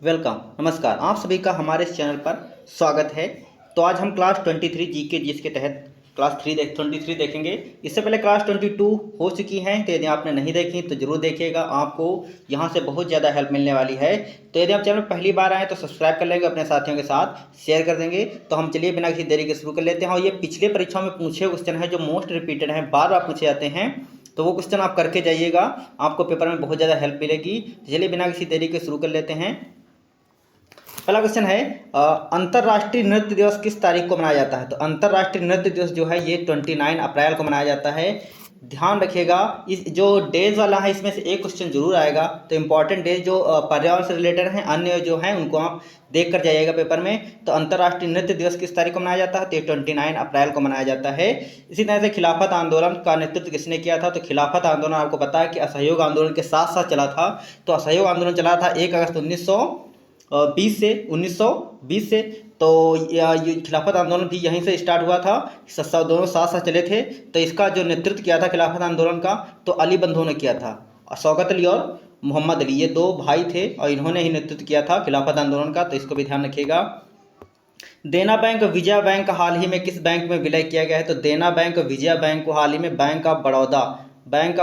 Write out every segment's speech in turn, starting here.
Welcome, नमस्कार। आप सभी का हमारे इस चैनल पर स्वागत है। तो आज हम क्लास 23 जीके जिसके तहत क्लास 23 देखेंगे। इससे पहले क्लास 22 हो चुकी हैं, तो यदि आपने नहीं देखी तो जरूर देखिएगा, आपको यहाँ से बहुत ज़्यादा हेल्प मिलने वाली है। तो यदि आप चैनल पहली बार आएँ तो सब्सक्राइब कर लेंगे, अपने साथियों के साथ शेयर कर देंगे। तो हम चलिए बिना किसी देरी के शुरू कर लेते हैं। और ये पिछले परीक्षाओं में पूछे क्वेश्चन है जो मोस्ट रिपीटेड हैं, बार बार पूछे जाते हैं, तो वो क्वेश्चन आप करके जाइएगा, आपको पेपर में बहुत ज़्यादा हेल्प मिलेगी। चलिए बिना किसी देरी के शुरू कर लेते हैं। पहला क्वेश्चन है, अंतर्राष्ट्रीय नृत्य दिवस किस तारीख को मनाया जाता है? तो अंतर्राष्ट्रीय नृत्य दिवस जो है ये 29 अप्रैल को मनाया जाता है। ध्यान रखिएगा, इस जो डेज वाला है इसमें से एक क्वेश्चन जरूर आएगा। तो इंपॉर्टेंट डेज जो पर्यावरण से रिलेटेड हैं, अन्य जो हैं उनको आप देख कर जाइएगा पेपर में। तो अंतर्राष्ट्रीय नृत्य दिवस किस तारीख को मनाया जाता है? तो 29 अप्रैल को मनाया जाता है। इसी तरह से खिलाफत आंदोलन का नेतृत्व किसने किया था? तो खिलाफत आंदोलन आपको पता है कि असहयोग आंदोलन के साथ साथ चला था। तो असहयोग आंदोलन चला था 1 अगस्त 1920 से। तो ये खिलाफत आंदोलन भी यहीं से स्टार्ट हुआ था, दोनों साथ साथ चले थे। तो इसका जो नेतृत्व किया था खिलाफत आंदोलन का, तो अली बंधुओं ने किया था। शौकत अली और मोहम्मद अली, ये दो भाई थे और इन्होंने ही नेतृत्व किया था खिलाफत आंदोलन का। तो इसको भी ध्यान रखिएगा। देना बैंक विजया बैंक हाल ही में किस बैंक में विलय किया गया है? तो देना बैंक विजया बैंक को हाल ही में बैंक ऑफ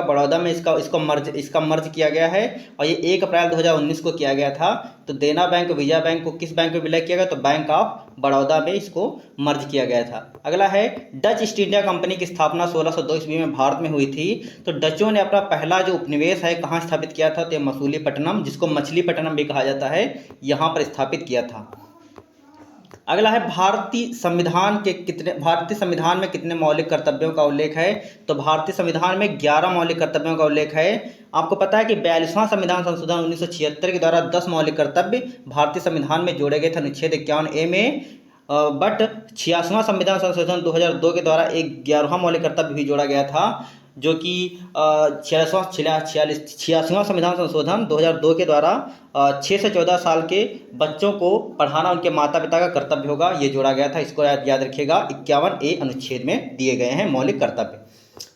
बड़ौदा में इसका मर्ज किया गया है। और ये 1 अप्रैल 2019 को किया गया था। तो देना बैंक विजया बैंक को किस बैंक में विलय किया गया? तो बैंक ऑफ बड़ौदा में इसको मर्ज किया गया था। अगला है, डच ईस्ट इंडिया कंपनी की स्थापना 1602 ईस्वी में भारत में हुई थी। तो डचों ने अपना पहला जो उपनिवेश है कहाँ स्थापित किया था? तो मसूलीपट्टनम, जिसको मछलीपट्टनम भी कहा जाता है, यहाँ पर स्थापित किया था। अगला है, भारतीय संविधान में कितने मौलिक कर्तव्यों का उल्लेख है? तो भारतीय संविधान में 11 मौलिक कर्तव्यों का उल्लेख है। आपको पता है कि 42वां संविधान संशोधन 1976 के द्वारा 10 मौलिक कर्तव्य भारतीय संविधान में जोड़े गए थे अनुच्छेद 51A में। बट 86वां संविधान संशोधन 2002 के द्वारा एक 11वां मौलिक कर्तव्य भी जोड़ा गया था, जो कि 86वां संविधान संशोधन 2002 के द्वारा 6 से 14 साल के बच्चों को पढ़ाना उनके माता पिता का कर्तव्य होगा, ये जोड़ा गया था। इसको याद रखिएगा, 51A अनुच्छेद में दिए गए हैं मौलिक कर्तव्य।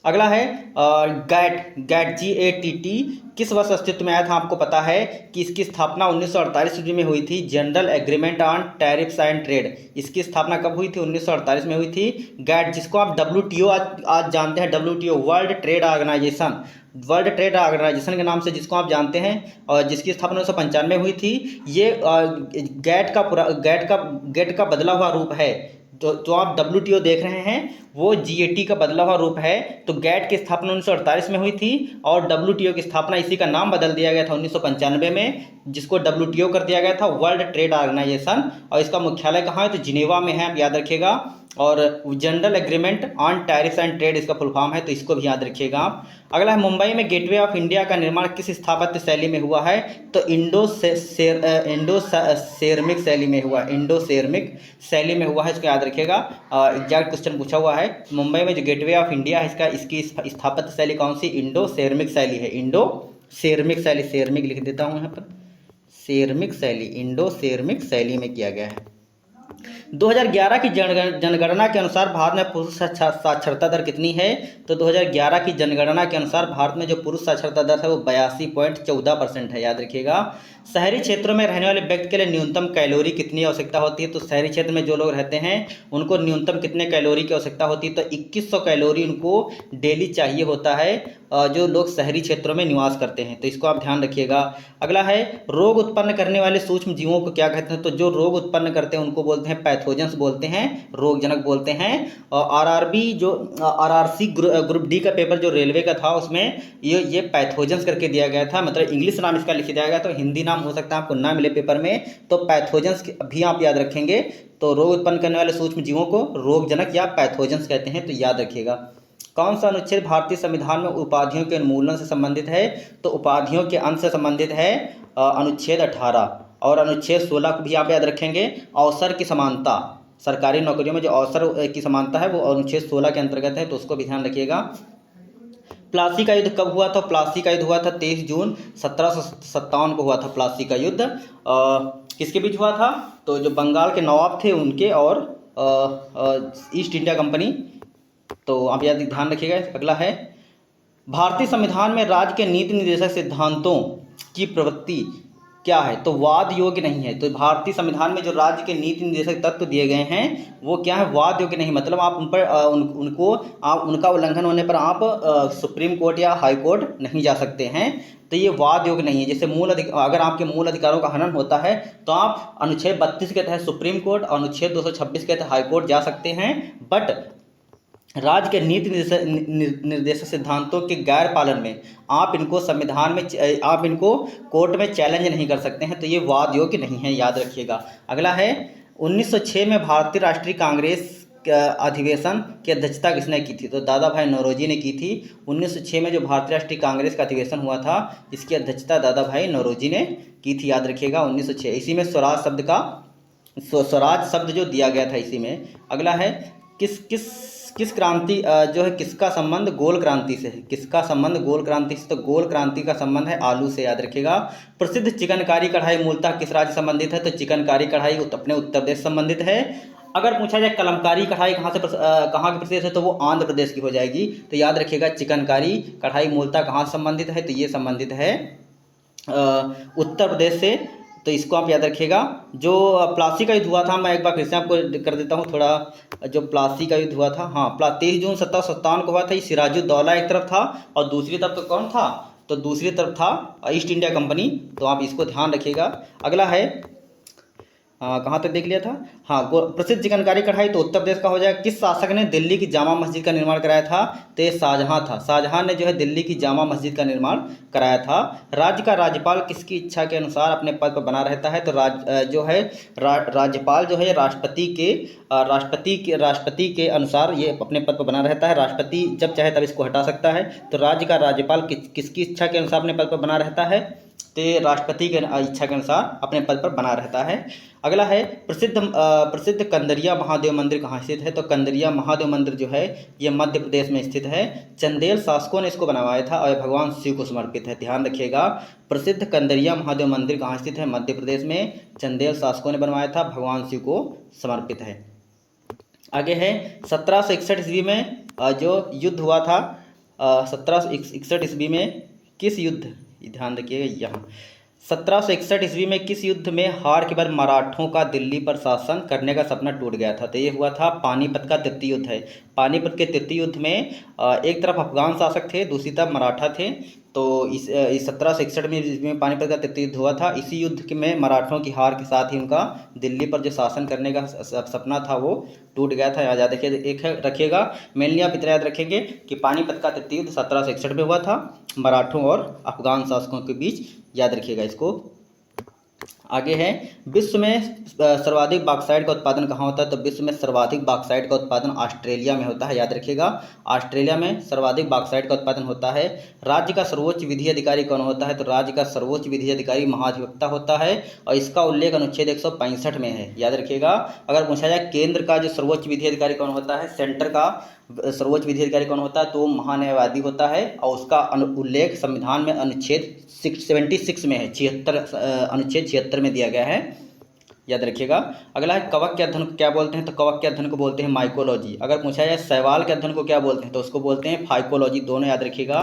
अगला है, गैट GATT किस वर्ष अस्तित्व में आया था? आपको पता है कि इसकी स्थापना 1948 ईस्वी में हुई थी। General agreement on tariffs and trade, इसकी स्थापना कब हुई थी? 1948 में हुई थी। गैट, जिसको आप WTO आज जानते हैं, WTO वर्ल्ड ट्रेड ऑर्गेनाइजेशन के नाम से जिसको आप जानते हैं, और जिसकी स्थापना 1995 में हुई थी। ये गेट का बदला हुआ रूप है। जो आप WTO देख रहे हैं वो GAT का बदला हुआ रूप है। तो गैट की स्थापना 1948 में हुई थी और WTO की स्थापना, इसी का नाम बदल दिया गया था 1995 में, जिसको WTO कर दिया गया था, वर्ल्ड ट्रेड ऑर्गेनाइजेशन। और इसका मुख्यालय कहाँ है? तो जिनेवा में है, आप याद रखिएगा। और general agreement on tariffs and trade इसका फुल फॉर्म है, तो इसको भी याद रखिएगा आप। अगला है, मुंबई में गेटवे ऑफ इंडिया का निर्माण किस स्थापत्य शैली में हुआ है? तो इंडो सेरमिक शैली में हुआ, इसको याद रखिएगा। एग्जैक्ट क्वेश्चन पूछा हुआ है। मुंबई में जो गेटवे ऑफ इंडिया है इसकी स्थापत्य शैली कौन सी? इंडो सेरमिक शैली है। सेरमिक लिख देता हूँ यहाँ पर, सेरमिक शैली, इंडो सेरमिक शैली में किया गया है। 2011 की जनगणना के अनुसार भारत में पुरुष साक्षरता दर कितनी है? तो 2011 की जनगणना के अनुसार भारत में जो पुरुष साक्षरता दर है वो 82.14% है, याद रखिएगा। शहरी क्षेत्रों में रहने वाले व्यक्ति के लिए न्यूनतम कैलोरी कितनी आवश्यकता होती है? तो शहरी क्षेत्र में जो लोग रहते हैं उनको न्यूनतम कितने कैलोरी की आवश्यकता होती है? तो 2100 कैलोरी उनको डेली चाहिए होता है, जो लोग शहरी क्षेत्रों में निवास करते हैं। तो इसको आप ध्यान रखिएगा। अगला है, रोग उत्पन्न करने वाले सूक्ष्म जीवों को क्या कहते हैं? तो जो रोग उत्पन्न करते हैं उनको बोलते हैं पैथोजेंस बोलते हैं, रोगजनक बोलते हैं। और RRC ग्रुप डी का पेपर जो रेलवे का था उसमें ये पैथोजेंस करके दिया गया था, मतलब इंग्लिश नाम इसका लिख दिया गया, तो हिंदी नाम हो सकता है आपको ना मिले पेपर में, तो पैथोजेंस भी आप याद रखेंगे। तो रोग उत्पन्न करने वाले सूक्ष्म जीवों को रोगजनक या पैथोजेंस कहते हैं, तो याद रखिएगा। कौन सा अनुच्छेद भारतीय संविधान में उपाधियों के उन्मूलन से संबंधित है? तो उपाधियों के अंत से संबंधित है अनुच्छेद 18। और अनुच्छेद 16 को भी आप याद रखेंगे। अवसर की समानता, सरकारी नौकरियों में जो अवसर की समानता है वो अनुच्छेद 16 के अंतर्गत है, तो उसको भी ध्यान रखिएगा। प्लासी का युद्ध कब हुआ था? प्लासी का युद्ध हुआ था 23 जून 1757 को हुआ था। प्लासी का युद्ध किसके बीच हुआ था? तो जो बंगाल के नवाब थे उनके और ईस्ट इंडिया कंपनी, तो आप याद ध्यान रखिएगा। अगला है, भारतीय संविधान में राज्य के नीति निर्देशक सिद्धांतों की प्रवृत्ति क्या है, तो वाद योग्य नहीं है। तो भारतीय संविधान में जो राज्य के नीति निर्देशक तत्व दिए गए हैं वो क्या है, वाद योग्य नहीं, मतलब आप उन पर उनको आप उनका उल्लंघन होने पर आप सुप्रीम कोर्ट या हाई कोर्ट नहीं जा सकते हैं। तो ये वाद योग्य नहीं है। जैसे अगर आपके मूल अधिकारों का हनन होता है तो आप अनुच्छेद 32 के तहत सुप्रीम कोर्ट और अनुच्छेद 226 के तहत हाई कोर्ट जा सकते हैं, बट राज्य के नीति निर्देशक सिद्धांतों के गैर पालन में आप इनको संविधान में आप इनको कोर्ट में चैलेंज नहीं कर सकते हैं। तो ये वाद योग्य नहीं है, याद रखिएगा। अगला है 1906 में भारतीय राष्ट्रीय कांग्रेस अधिवेशन की अध्यक्षता किसने की थी, तो दादा भाई नौरोजी ने की थी। 1906 में जो भारतीय राष्ट्रीय कांग्रेस का अधिवेशन हुआ था इसकी अध्यक्षता दादा भाई नौरोजी ने की थी, याद रखिएगा 1906। इसी में स्वराज शब्द जो दिया गया था इसी में। अगला है किस क्रांति जो है किसका संबंध गोल क्रांति से है, किसका संबंध गोल क्रांति से, तो गोल क्रांति का संबंध है आलू से, याद रखिएगा। प्रसिद्ध चिकनकारी कढ़ाई मूलतः किस राज्य संबंधित है, तो चिकनकारी कढ़ाई अपने उत्तर प्रदेश संबंधित है। अगर पूछा जाए कलमकारी कढ़ाई कहाँ की प्रदेश है, तो वो आंध्र प्रदेश की हो जाएगी। तो याद रखिएगा चिकनकारी कढ़ाई मूलतः कहाँ संबंधित है, तो ये संबंधित है उत्तर प्रदेश से। तो इसको आप याद रखिएगा। जो प्लासी का युद्ध हुआ था, मैं एक बार फिर से आपको कर देता हूँ थोड़ा। जो प्लासी का युद्ध हुआ था, हाँ 23 जून 1757 को हुआ था। सिराजुद्दौला एक तरफ था और दूसरी तरफ तो कौन था, तो दूसरी तरफ था ईस्ट इंडिया कंपनी। तो आप इसको ध्यान रखिएगा। अगला है कहाँ तक देख लिया था, हाँ प्रसिद्ध चिकनकारी कढ़ाई तो उत्तर प्रदेश का हो जाएगा। किस शासक ने दिल्ली की जामा मस्जिद का निर्माण कराया था, तो ये शाहजहाँ था। शाहजहाँ ने जो है दिल्ली की जामा मस्जिद का निर्माण कराया था। राज्य का राज्यपाल किसकी इच्छा के अनुसार अपने पद पर बना रहता है, तो राज्यपाल जो है राष्ट्रपति के अनुसार ये अपने पद पर बना रहता है। राष्ट्रपति जब चाहे तब इसको हटा सकता है। तो राज्य का राज्यपाल किसकी इच्छा के अनुसार अपने पद पर बना रहता है, तो राष्ट्रपति के इच्छा के अनुसार अपने पद पर बना रहता है। अगला है प्रसिद्ध कंदरिया महादेव मंदिर कहाँ स्थित है, तो कंदरिया महादेव मंदिर जो है ये मध्य प्रदेश में स्थित है। चंदेल शासकों ने इसको बनवाया था और भगवान शिव को समर्पित है, ध्यान रखिएगा। प्रसिद्ध कंदरिया महादेव मंदिर कहाँ स्थित है, मध्य प्रदेश में। चंदेल शासकों ने बनवाया था, भगवान शिव को समर्पित है। आगे है 1761 ईस्वी में जो युद्ध हुआ था, 1761 ईस्वी में किस युद्ध, ध्यान रखिएगा यहाँ 1761 ईस्वी में किस युद्ध में हार के बाद मराठों का दिल्ली पर शासन करने का सपना टूट गया था, तो ये हुआ था पानीपत का तृतीय युद्ध है। पानीपत के तृतीय युद्ध में एक तरफ अफगान शासक थे, दूसरी तरफ मराठा थे। तो इस 1761 में पानीपत का तृतीय युद्ध हुआ था। इसी युद्ध में मराठों की हार के साथ ही उनका दिल्ली पर जो शासन करने का सपना था वो टूट गया था, याद रखिएगा। मेनली आप इतना याद रखेंगे कि पानीपत का तृतीय युद्ध 1761 में हुआ था मराठों और अफगान शासकों के बीच, याद रखिएगा इसको। आगे है विश्व में सर्वाधिक बॉक्साइट का उत्पादन कहाँ होता है, तो विश्व में सर्वाधिक बॉक्साइट का उत्पादन ऑस्ट्रेलिया में होता है, याद रखिएगा। ऑस्ट्रेलिया में सर्वाधिक बॉक्साइट का उत्पादन होता है। राज्य का सर्वोच्च विधि अधिकारी कौन होता है, तो राज्य का सर्वोच्च विधि अधिकारी महाधिवक्ता होता है और इसका उल्लेख अनुच्छेद 165 में है, याद रखिएगा। अगर पूछा जाए केंद्र का जो सर्वोच्च विधि अधिकारी कौन होता है, सेंटर का सर्वोच्च विधि अधिकारी कौन होता है, तो महान्यायवादी होता है और उसका उल्लेख संविधान में अनुच्छेद 76 में है, अनुच्छेद 76 में दिया गया है, याद रखिएगा। अगला है कवक के अध्ययन को क्या बोलते हैं, तो कवक के अध्ययन को बोलते हैं माइकोलॉजी। अगर पूछा जाए शैवाल के अध्ययन को क्या बोलते हैं, तो उसको बोलते हैं फाइकोलॉजी, दोनों याद रखिएगा।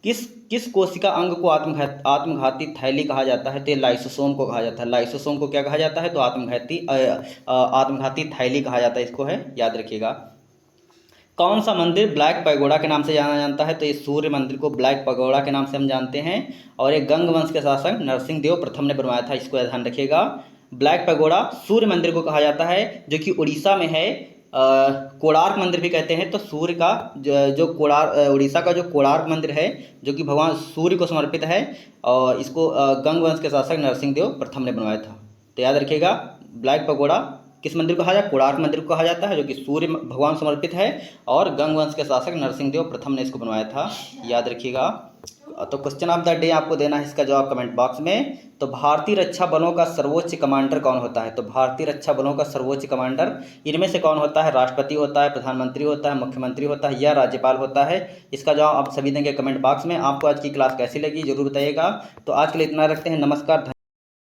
किस कोशिका अंग को आत्मघाती थैली कहा जाता है, तो लाइसोसोम को कहा जाता है। लाइसोसोम को क्या कहा जाता है, तो आत्मघाती थैली कहा जाता है, इसको है, याद रखिएगा। कौन सा मंदिर ब्लैक पैगोडा के नाम से जाना जाता है, तो ये सूर्य मंदिर को ब्लैक पैगोडा के नाम से हम जानते हैं और ये गंग वंश के शासक नरसिंह देव प्रथम ने बनवाया था, इसको ध्यान रखिएगा। ब्लैक पैगोडा सूर्य मंदिर को कहा जाता है जो कि उड़ीसा में है। कोणार्क मंदिर भी कहते हैं। तो सूर्य का जो उड़ीसा का जो कोणार्क मंदिर है जो कि भगवान सूर्य को समर्पित है और इसको गंग वंश के शासक नरसिंह देव प्रथम ने बनवाया था। तो याद रखिएगा ब्लैक पैगोडा किस मंदिर को कहा जाता है, कोणार्क मंदिर को कहा जाता है जो कि सूर्य भगवान समर्पित है और गंग वंश के शासक नरसिंह देव प्रथम ने इसको बनवाया था, याद रखिएगा। तो क्वेश्चन ऑफ द डे आपको देना है इसका जवाब कमेंट बॉक्स में। तो भारतीय रक्षा बलों का सर्वोच्च कमांडर कौन होता है, तो भारतीय रक्षा बलों का सर्वोच्च कमांडर इनमें से कौन होता है, राष्ट्रपति होता है, प्रधानमंत्री होता है, मुख्यमंत्री होता है या राज्यपाल होता है। इसका जवाब आप सभी देंगे कमेंट बॉक्स में। आपको आज की क्लास कैसी लगी जरूर बताइएगा। तो आज के लिए इतना रखते हैं, नमस्कार।